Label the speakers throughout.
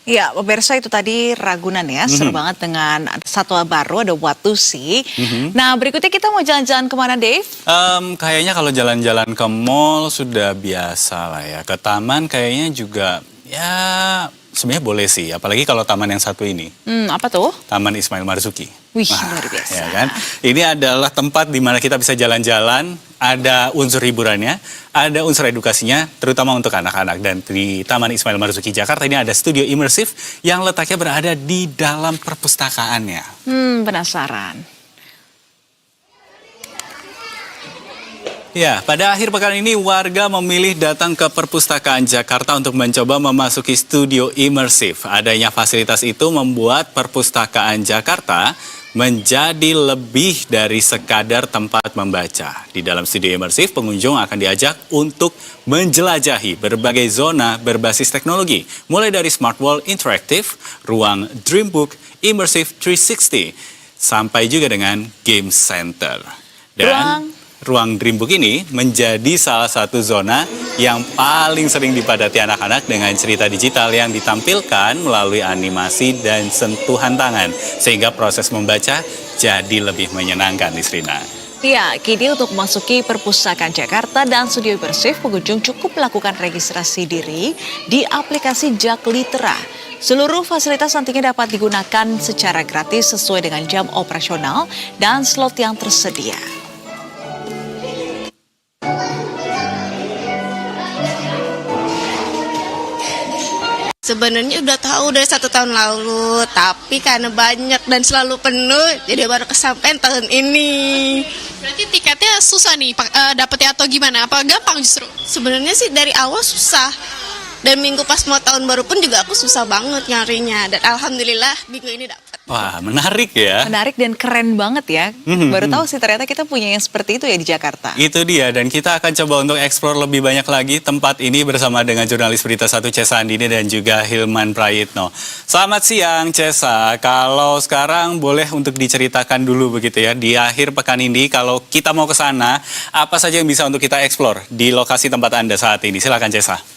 Speaker 1: Ya, pemirsa itu tadi Ragunan ya, seru banget dengan satwa baru, ada Watusi. Nah, berikutnya kita mau jalan-jalan kemana, Dave?
Speaker 2: Kayaknya kalau jalan-jalan ke mall sudah biasa lah ya. Ke taman kayaknya juga ya sebenarnya boleh sih. Apalagi kalau taman yang satu ini.
Speaker 1: Apa tuh?
Speaker 2: Taman Ismail Marzuki.
Speaker 1: Wih, luar biasa.
Speaker 2: Ya kan? Ini adalah tempat di mana kita bisa jalan-jalan, ada unsur hiburannya, ada unsur edukasinya, terutama untuk anak-anak. Dan di Taman Ismail Marzuki Jakarta ini ada studio imersif yang letaknya berada di dalam perpustakaannya.
Speaker 1: Penasaran.
Speaker 2: Ya, pada akhir pekan ini warga memilih datang ke Perpustakaan Jakarta untuk mencoba memasuki studio imersif. Adanya fasilitas itu membuat Perpustakaan Jakarta menjadi lebih dari sekadar tempat membaca. Di dalam studio imersif, pengunjung akan diajak untuk menjelajahi berbagai zona berbasis teknologi, mulai dari Smart Wall Interactive, ruang Dreambook, Immersive 360, sampai juga dengan Game Center. Dan ruang Dreambook ini menjadi salah satu zona yang paling sering dipadati anak-anak dengan cerita digital yang ditampilkan melalui animasi dan sentuhan tangan. Sehingga proses membaca jadi lebih menyenangkan, Nisrina.
Speaker 1: Ya, kini untuk memasuki Perpustakaan Jakarta dan studio imersif, pengunjung cukup melakukan registrasi diri di aplikasi Jak Litera. Seluruh fasilitas nantinya dapat digunakan secara gratis sesuai dengan jam operasional dan slot yang tersedia.
Speaker 3: Sebenarnya udah tahu dari 1 tahun lalu, tapi karena banyak dan selalu penuh, jadi baru kesampaian tahun ini.
Speaker 4: Berarti tiketnya susah nih dapetnya atau gimana? Apa gampang justru?
Speaker 3: Sebenarnya sih dari awal susah, dan minggu pas mau tahun baru pun juga aku susah banget nyarinya, dan alhamdulillah minggu ini dapat.
Speaker 2: Wah, menarik ya.
Speaker 1: Menarik dan keren banget ya. Baru tahu sih ternyata kita punya yang seperti itu ya di Jakarta.
Speaker 2: Itu dia, dan kita akan coba untuk eksplor lebih banyak lagi tempat ini bersama dengan jurnalis Berita 1 Cesa Andini dan juga Hilman Prayitno. Selamat siang Cesa, kalau sekarang boleh untuk diceritakan dulu begitu ya, di akhir pekan ini kalau kita mau ke sana, apa saja yang bisa untuk kita eksplor di lokasi tempat Anda saat ini? Silakan Cesa.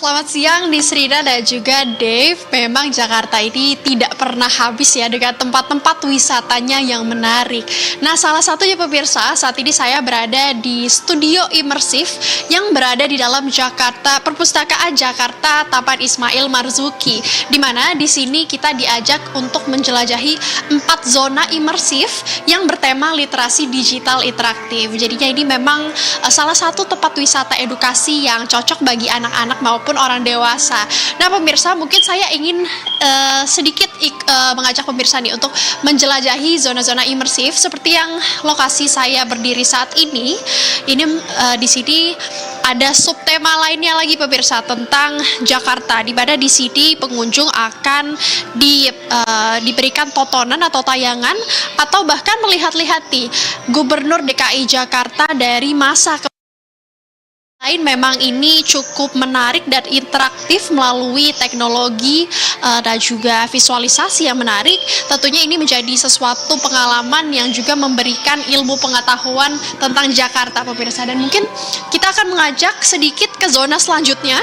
Speaker 4: Selamat siang Nisrina dan juga Dave. Memang Jakarta ini tidak pernah habis ya dengan tempat-tempat wisatanya yang menarik. Nah, salah satunya pemirsa, saat ini saya berada di studio imersif yang berada di dalam Jakarta, Perpustakaan Jakarta Taman Ismail Marzuki. Di mana di sini kita diajak untuk menjelajahi 4 zona imersif yang bertema literasi digital interaktif. Jadinya ini memang salah satu tempat wisata edukasi yang cocok bagi anak-anak maupun orang dewasa. Nah pemirsa, mungkin saya ingin sedikit mengajak pemirsa nih untuk menjelajahi zona-zona imersif seperti yang lokasi saya berdiri saat ini. Ini di sini ada subtema lainnya lagi pemirsa tentang Jakarta, di mana di sini pengunjung akan diberikan tontonan atau tayangan atau bahkan melihat-lihat Gubernur DKI Jakarta dari masa ke memang ini cukup menarik dan interaktif melalui teknologi dan juga visualisasi yang menarik. Tentunya ini menjadi sesuatu pengalaman yang juga memberikan ilmu pengetahuan tentang Jakarta pemirsa. Dan mungkin kita akan mengajak sedikit ke zona selanjutnya,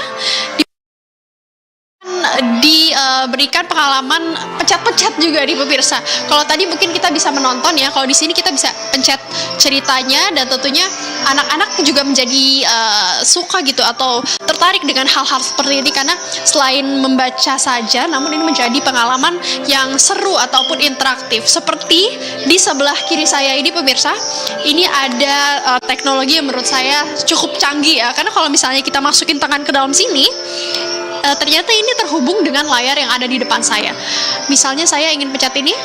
Speaker 4: diberikan pengalaman pencet-pencet juga di pemirsa. Kalau tadi mungkin kita bisa menonton ya, kalau di sini kita bisa pencet ceritanya, dan tentunya anak-anak juga menjadi suka gitu atau tertarik dengan hal-hal seperti ini karena selain membaca saja, namun ini menjadi pengalaman yang seru ataupun interaktif. Seperti di sebelah kiri saya ini pemirsa, ini ada teknologi yang menurut saya cukup canggih ya, karena kalau misalnya kita masukin tangan ke dalam sini, ternyata ini terhubung dengan layar yang ada di depan saya. Misalnya saya ingin pencet ini.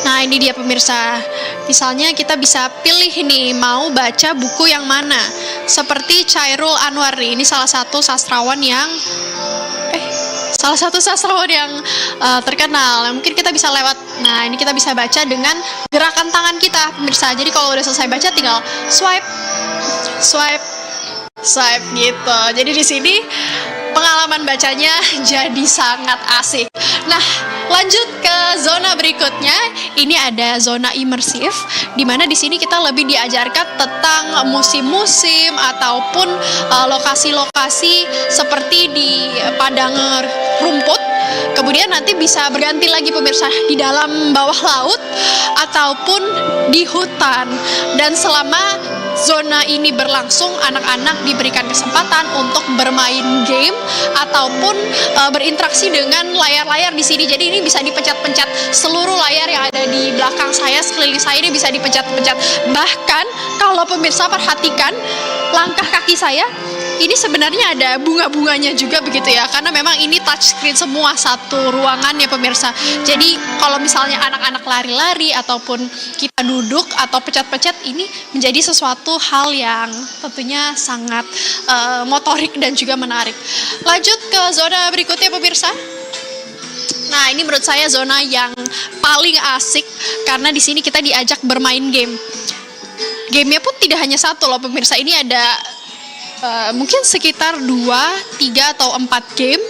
Speaker 4: Nah ini dia pemirsa. Misalnya kita bisa pilih nih mau baca buku yang mana. Seperti Chairul Anwar, ini salah satu sastrawan yang terkenal. Mungkin kita bisa lewat. Nah ini kita bisa baca dengan gerakan tangan kita pemirsa. Jadi kalau udah selesai baca tinggal swipe gitu. Jadi di sini pengalaman bacanya jadi sangat asik. Nah, lanjut ke zona berikutnya. Ini ada zona imersif, di mana di sini kita lebih diajarkan tentang musim-musim ataupun lokasi-lokasi seperti di padang rumput. Kemudian nanti bisa berganti lagi pemirsa di dalam bawah laut ataupun di hutan. Dan selama zona ini berlangsung, anak-anak diberikan kesempatan untuk bermain game ataupun berinteraksi dengan layar-layar di sini. Jadi ini bisa dipencet-pencet, seluruh layar yang ada di belakang saya, sekeliling saya ini bisa dipencet-pencet. Bahkan kalau pemirsa perhatikan langkah kaki saya, ini sebenarnya ada bunga-bunganya juga begitu ya, karena memang ini touchscreen semua satu ruangan ya pemirsa. Jadi kalau misalnya anak-anak lari-lari ataupun kita duduk atau pencet-pencet, ini menjadi sesuatu hal yang tentunya sangat motorik dan juga menarik. Lanjut ke zona berikutnya pemirsa. Nah, ini menurut saya zona yang paling asik karena di sini kita diajak bermain game. Gamenya pun tidak hanya satu loh pemirsa, ini ada mungkin sekitar 2, 3, atau 4 game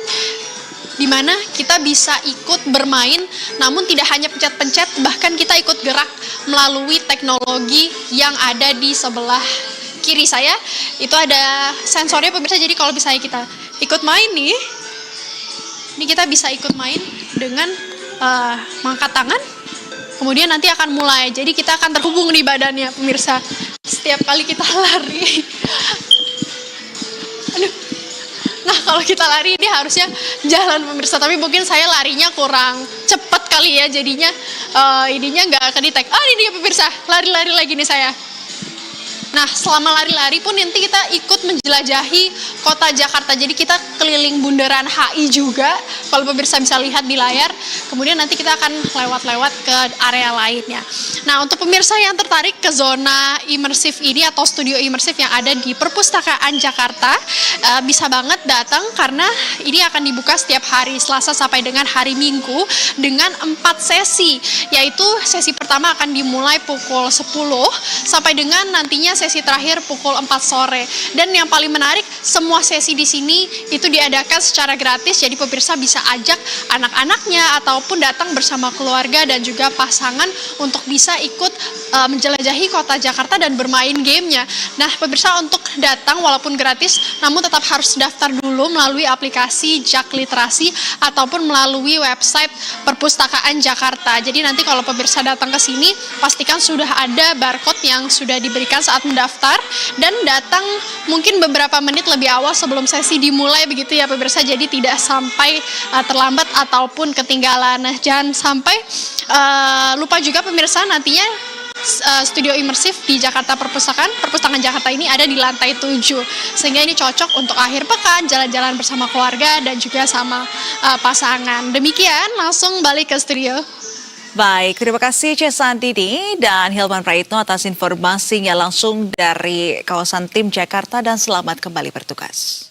Speaker 4: di mana kita bisa ikut bermain, namun tidak hanya pencet-pencet, bahkan kita ikut gerak melalui teknologi yang ada di sebelah kiri saya. Itu ada sensornya pemirsa, jadi kalau misalnya kita ikut main nih, ini kita bisa ikut main dengan mengangkat tangan, kemudian nanti akan mulai, jadi kita akan terhubung di badannya pemirsa setiap kali kita lari. Aduh. Nah, kalau kita lari ini harusnya jalan pemirsa, tapi mungkin saya larinya kurang cepat kali ya, jadinya ininya nggak kedetek. Ah, ini dia pemirsa, lari-lari lagi nih saya. Nah, selama lari-lari pun nanti kita ikut menjelajahi kota Jakarta. Jadi kita keliling bundaran HI juga, kalau pemirsa bisa lihat di layar. Kemudian nanti kita akan lewat-lewat ke area lainnya. Nah, untuk pemirsa yang tertarik ke zona imersif ini atau studio imersif yang ada di Perpustakaan Jakarta, bisa banget datang karena ini akan dibuka setiap hari Selasa sampai dengan hari Minggu dengan 4 sesi. Yaitu sesi pertama akan dimulai pukul 10 sampai dengan nantinya sesi terakhir pukul 4 sore. Dan yang paling menarik, semua sesi di sini itu diadakan secara gratis, jadi pemirsa bisa ajak anak-anaknya ataupun datang bersama keluarga dan juga pasangan untuk bisa ikut menjelajahi kota Jakarta dan bermain gamenya. Nah, pemirsa untuk datang walaupun gratis, namun tetap harus daftar dulu melalui aplikasi Jak Literasi ataupun melalui website Perpustakaan Jakarta. Jadi nanti kalau pemirsa datang ke sini, pastikan sudah ada barcode yang sudah diberikan saat mendaftar dan datang mungkin beberapa menit lebih awal sebelum sesi dimulai begitu ya pemirsa, jadi tidak sampai terlambat ataupun ketinggalan. Nah, jangan sampai lupa juga pemirsa, nantinya studio imersif di Jakarta Perpustakaan Jakarta ini ada di lantai 7, sehingga ini cocok untuk akhir pekan, jalan-jalan bersama keluarga dan juga sama pasangan. Demikian, langsung balik ke studio.
Speaker 1: Baik, terima kasih Cesan Didi dan Hilman Praitno atas informasinya langsung dari kawasan Tim Jakarta dan selamat kembali bertugas.